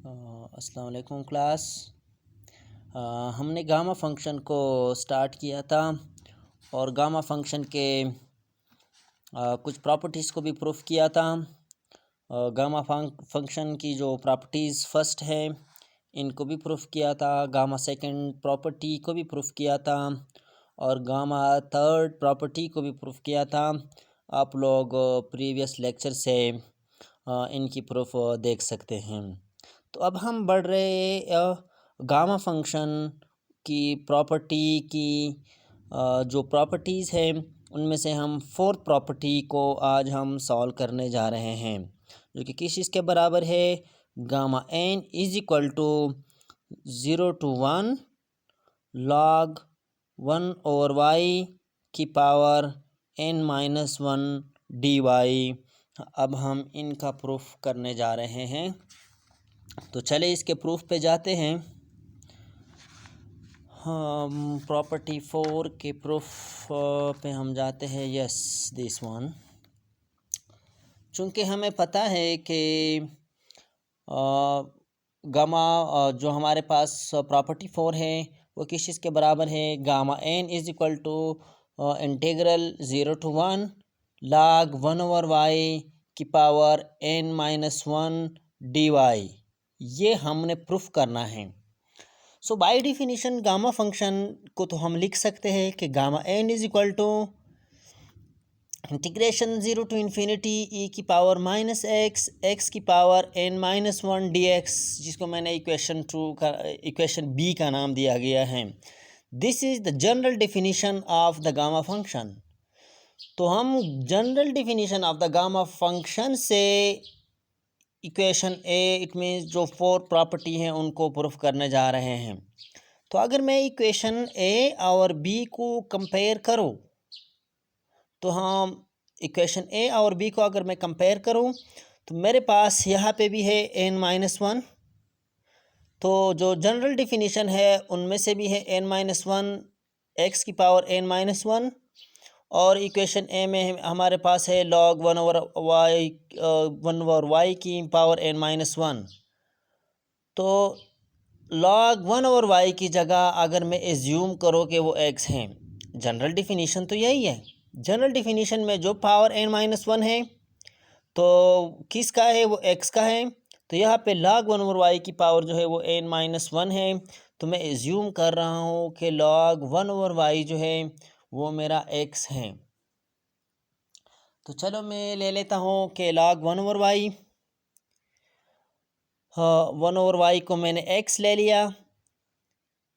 अस्सलाम वालेकुम क्लास। हमने गामा फंक्शन को स्टार्ट किया था और गामा फंक्शन के कुछ प्रॉपर्टीज़ को भी प्रूफ किया था। गामा फंक्शन की जो प्रॉपर्टीज़ फर्स्ट है इनको भी प्रूफ किया था, गामा सेकंड प्रॉपर्टी को भी प्रूफ किया था और गामा थर्ड प्रॉपर्टी को भी प्रूफ किया था। आप लोग प्रीवियस लेक्चर से इनकी प्रूफ देख सकते हैं। तो अब हम बढ़ रहे गामा फंक्शन की प्रॉपर्टी की जो प्रॉपर्टीज़ हैं उनमें से हम फोर्थ प्रॉपर्टी को आज हम सॉल्व करने जा रहे हैं, जो कि किस चीज़ के बराबर है। Gamma n is equal to 0 to 1 log 1 over y की पावर n-1 dy। अब हम इनका प्रूफ करने जा रहे हैं, तो चले इसके प्रूफ पे जाते हैं। हम प्रॉपर्टी 4 के प्रूफ पे हम जाते हैं। Yes, this one. चूँकि हमें पता है कि गामा जो हमारे पास प्रॉपर्टी 4 है वो किस चीज़ के बराबर है। Gamma n is equal to integral 0 to 1 log 1 over y की पावर n-1 dy। ये हमने प्रूफ करना है। So by definition gamma function को तो हम लिख सकते हैं कि gamma n is equal to integration 0 to infinity e की पावर -x की पावर n-1 dx, जिसको मैंने इक्वेशन बी का नाम दिया गया है। This is the general definition of the gamma function. तो हम general definition of the gamma function से इक्वेशन ए, इट मीन्स जो 4 प्रॉपर्टी हैं उनको प्रूफ करने जा रहे हैं। तो अगर मैं इक्वेशन ए और बी को कंपेयर करूं, तो हम इक्वेशन ए और बी को अगर मैं कंपेयर करूं तो मेरे पास यहाँ पे भी है n-1। तो जो जनरल डिफिनीशन है उनमें से भी है n-1 x की पावर n-1, और इक्वेशन ए में हमारे पास है log 1 over y की पावर n-1। तो log 1 over y की जगह अगर मैं एज्यूम करो कि वो x हैं, जनरल डिफिनीशन तो यही है। जनरल डिफिनीशन में जो पावर n-1 है तो किसका है, वो x का है। तो यहाँ पे log 1 over y की पावर जो है वो n-1 है। तो मैं एज्यूम कर रहा हूँ कि log 1 over y जो है वो मेरा x है। तो चलो मैं ले लेता हूँ कि log 1 over y, 1 over y को मैंने x ले लिया।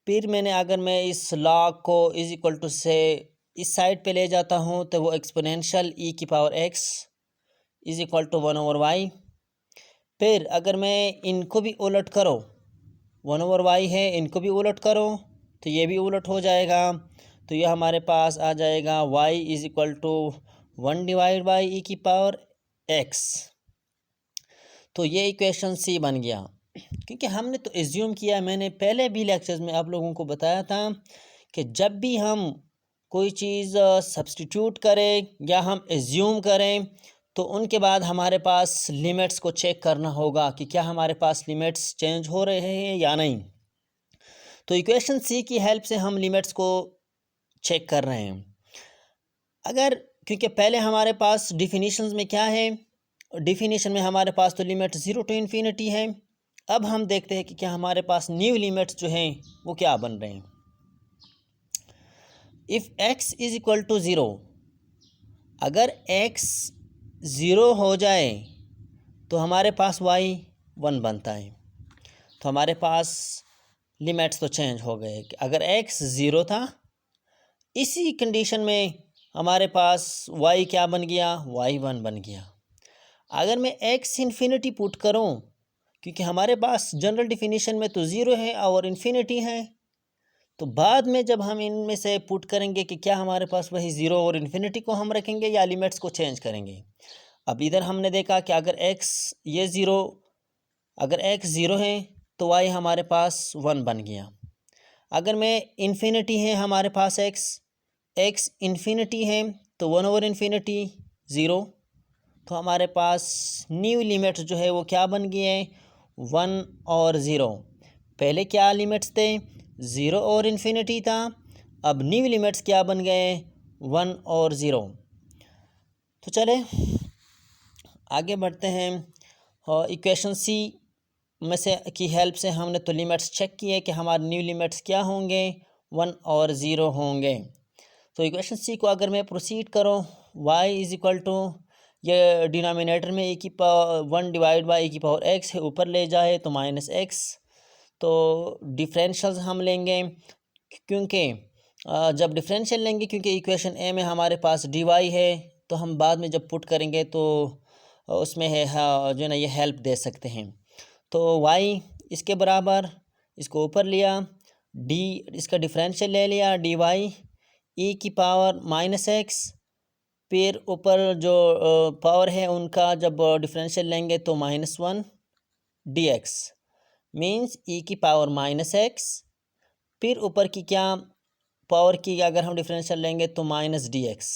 फिर मैंने अगर मैं इस log को इज इक्वल टू से इस साइड पे ले जाता हूँ तो वो एक्सपोनेंशियल e की power x is equal to 1 over y। फिर अगर मैं इनको भी उलट करो, 1 over y है, इनको भी उलट करो तो ये भी उलट हो जाएगा। तो ये हमारे पास आ जाएगा y is equal to 1 divide by e की पावर x। तो ये इक्वेशन सी बन गया, क्योंकि हमने तो एज्यूम किया। मैंने पहले भी लेक्चर्स में आप लोगों को बताया था कि जब भी हम कोई चीज़ सब्स्टिट्यूट करें या हम एज्यूम करें तो उनके बाद हमारे पास लिमिट्स को चेक करना होगा कि क्या हमारे पास लिमिट्स चेंज हो रहे हैं या नहीं। तो इक्वेशन सी की हेल्प से हम लिमिट्स को चेक कर रहे हैं। अगर क्योंकि पहले हमारे पास डिफिनीशंस में क्या है, डिफिनीशन में हमारे पास तो लिमिट 0 to इन्फिनिटी है। अब हम देखते हैं कि क्या हमारे पास न्यू लिमिट्स जो हैं वो क्या बन रहे हैं। If x is equal to 0, अगर x 0 हो जाए तो हमारे पास y 1 बनता है। तो हमारे पास लिमिट्स तो चेंज हो गए कि अगर x 0 था, इसी कंडीशन में हमारे पास y क्या बन गया, y 1 बन गया। अगर मैं x इन्फिनिटी पुट करूं, क्योंकि हमारे पास जनरल डिफिनीशन में तो 0 है और इन्फिनिटी है, तो बाद में जब हम इनमें से पुट करेंगे कि क्या हमारे पास वही 0 और इन्फिनिटी को हम रखेंगे या लिमिट्स को चेंज करेंगे। अब इधर हमने देखा कि अगर x ये 0, अगर x 0 है तो y हमारे पास 1 बन गया। अगर मैं इन्फिनिटी है हमारे पास x इन्फिनिटी है तो 1 ओवर इन्फिनिटी 0। तो हमारे पास न्यू लिमिट जो है वो क्या बन गई है, 1 और 0। पहले क्या लिमिट्स थे? 0 और इन्फिनिटी था। अब न्यू लिमिट्स क्या बन गए? 1 और 0। तो चले आगे बढ़ते हैं। इक्वेशन सी में से की हेल्प से हमने तो लिमिट्स चेक किए कि हमारे न्यू लिमिट्स क्या होंगे? 1 और 0 होंगे। तो इक्वेशन सी को अगर मैं प्रोसीड करूँ, y इज़ इक्वल टू, ये डिनोमिनेटर में e की पावर 1 डिवाइड बाई e की पावर x है, ऊपर ले जाए तो माइनस x। तो डिफरेंशियल्स हम लेंगे, क्योंकि जब डिफरेंशियल लेंगे, क्योंकि इक्वेशन ए में हमारे पास dy है, तो हम बाद में जब पुट करेंगे तो उसमें है जो है ना ये हेल्प दे सकते हैं। तो y इसके बराबर, इसको ऊपर लिया, d इसका डिफरेंशियल ले लिया, dy e की पावर माइनस एक्स, फिर ऊपर जो पावर है उनका जब डिफरेंशियल लेंगे तो -1 dx मीन्स e की पावर माइनस एक्स, फिर ऊपर की क्या पावर की अगर हम डिफरेंशियल लेंगे तो -dx।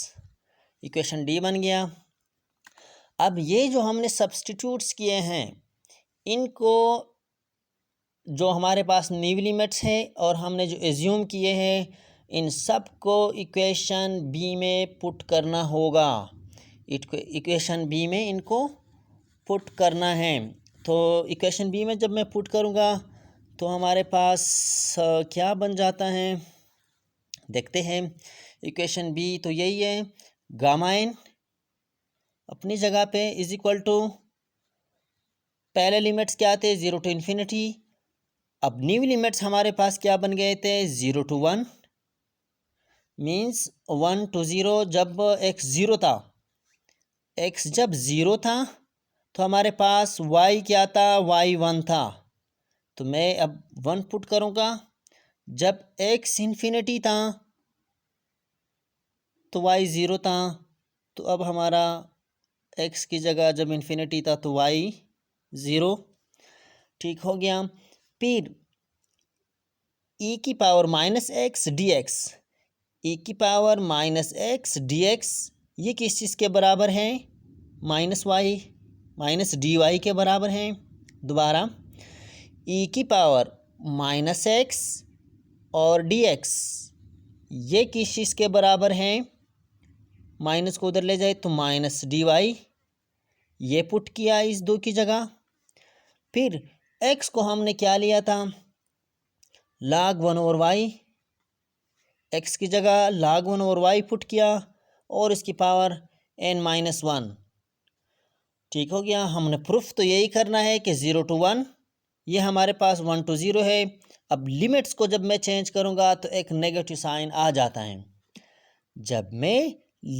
इक्वेशन डी बन गया। अब ये जो हमने सब्स्टिट्यूट्स किए हैं, इनको जो हमारे पास न्यू लिमिट्स है और हमने जो एज्यूम किए हैं, इन सब को इक्वेशन बी में पुट करना होगा। इक्वेशन बी में इनको पुट करना है। तो इक्वेशन बी में जब मैं पुट करूँगा तो हमारे पास क्या बन जाता है, देखते हैं। इक्वेशन बी तो यही है, गामा एन अपनी जगह पे इज़ इक्वल टू, पहले लिमिट्स क्या थे? 0 टू इन्फिनिटी। अब न्यू लिमिट्स हमारे पास क्या बन गए थे? 0 टू 1 मीन्स 1 टू 0। जब x 0 था, x जब 0 था तो हमारे पास y क्या था? y 1 था। तो मैं अब 1 पुट करूँगा। जब x इन्फिनिटी था तो y 0 था। तो अब हमारा x की जगह जब इन्फिनिटी था तो y 0, ठीक हो गया। फिर e की power minus x d x, e की power minus x d x, ये किस चीज़ के बराबर है? Minus y, minus d y के बराबर है। दोबारा ई की पावर माइनस एक्स और डी एक्स, ये किस चीज़ के बराबर है? माइनस को उधर ले जाए तो माइनस डी वाई, ये पुट किया इस दो की जगह। फिर एक्स को हमने क्या लिया था? log 1 ओवर वाई, एक्स की जगह log 1 ओवर वाई पुट किया और इसकी पावर n-1, ठीक हो गया। हमने प्रूफ तो यही करना है कि 0 टू 1, ये हमारे पास 1 टू 0 है। अब लिमिट्स को जब मैं चेंज करूँगा तो एक नेगेटिव साइन आ जाता है। जब मैं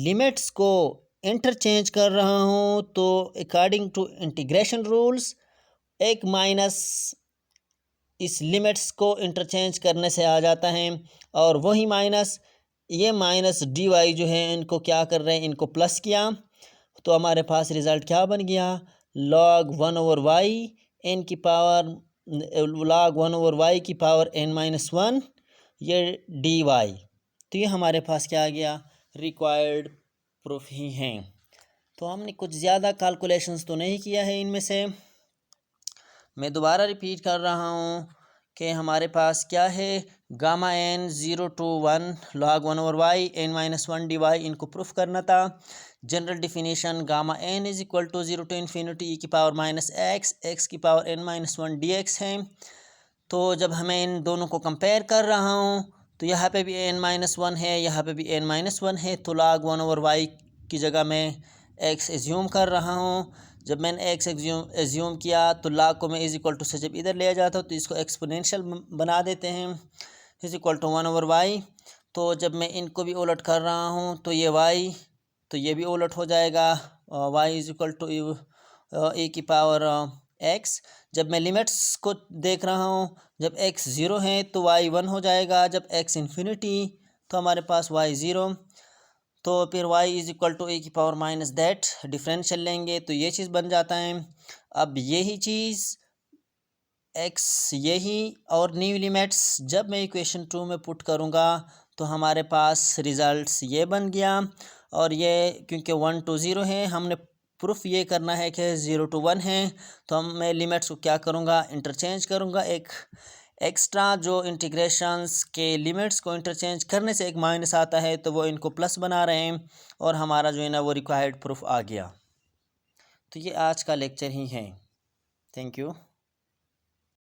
लिमिट्स को इंटरचेंज कर रहा हूँ तो अकॉर्डिंग टू इंटीग्रेशन रूल्स एक माइनस इस लिमिट्स को इंटरचेंज करने से आ जाता है, और वही माइनस ये माइनस डी वाई जो है इनको क्या कर रहे हैं? इनको प्लस किया, तो हमारे पास रिज़ल्ट क्या बन गया? log 1 ओवर वाई एन की पावर log 1 ओवर वाई की पावर n-1, ये डी वाई। तो ये हमारे पास क्या आ गया? रिक्वायर्ड प्रूफ ही हैं। तो हमने कुछ ज़्यादा कैलकुलेशंस तो नहीं किया है इनमें से। मैं दोबारा रिपीट कर रहा हूँ कि हमारे पास क्या है? Gamma n 0 to 1 log 1 over y n-1 d y, इनको प्रूफ करना था। General definition, gamma n is equal to 0 to infinity e की पावर माइनस एक्स, एक्स की पावर n-1 डी एक्स है। तो जब हमें इन दोनों को कंपेयर कर रहा हूँ तो यहाँ पे भी n-1 है, यहाँ पे भी n-1 है, तो log 1 ओवर वाई की जगह मैं x एज्यूम कर रहा हूँ। जब मैंने x एज्यूम किया तो log को मैं इज़ इक्वल टू से जब इधर ले जाता हूँ तो इसको एक्सपोनेंशियल बना देते हैं, is equal to 1 over y. तो जब मैं इनको भी उलट कर रहा हूँ तो ये y, तो ये भी उलट हो जाएगा, y इज़ इक्वल टू ए की पावर x। जब मैं लिमिट्स को देख रहा हूँ, जब x 0 है तो y 1 हो जाएगा, जब x इन्फिनिटी तो हमारे पास y 0। तो फिर y इज़ इक्वल टू ए की पावर माइनस दैट, डिफरेंशियल लेंगे तो ये चीज़ बन जाता है। अब यही चीज़ x यही और न्यू लिमिट्स जब मैं इक्वेशन 2 में पुट करूँगा तो हमारे पास रिज़ल्ट्स ये बन गया। और ये क्योंकि 1 टू 0 है, हमने प्रूफ ये करना है कि 0 to 1 है, तो मैं लिमिट्स को क्या करूँगा, इंटरचेंज करूँगा। एक एक्स्ट्रा जो इंटीग्रेशंस के लिमिट्स को इंटरचेंज करने से एक माइनस आता है, तो वो इनको प्लस बना रहे हैं और हमारा जो है ना वो रिक्वायर्ड प्रूफ आ गया। तो ये आज का लेक्चर ही है। Thank you.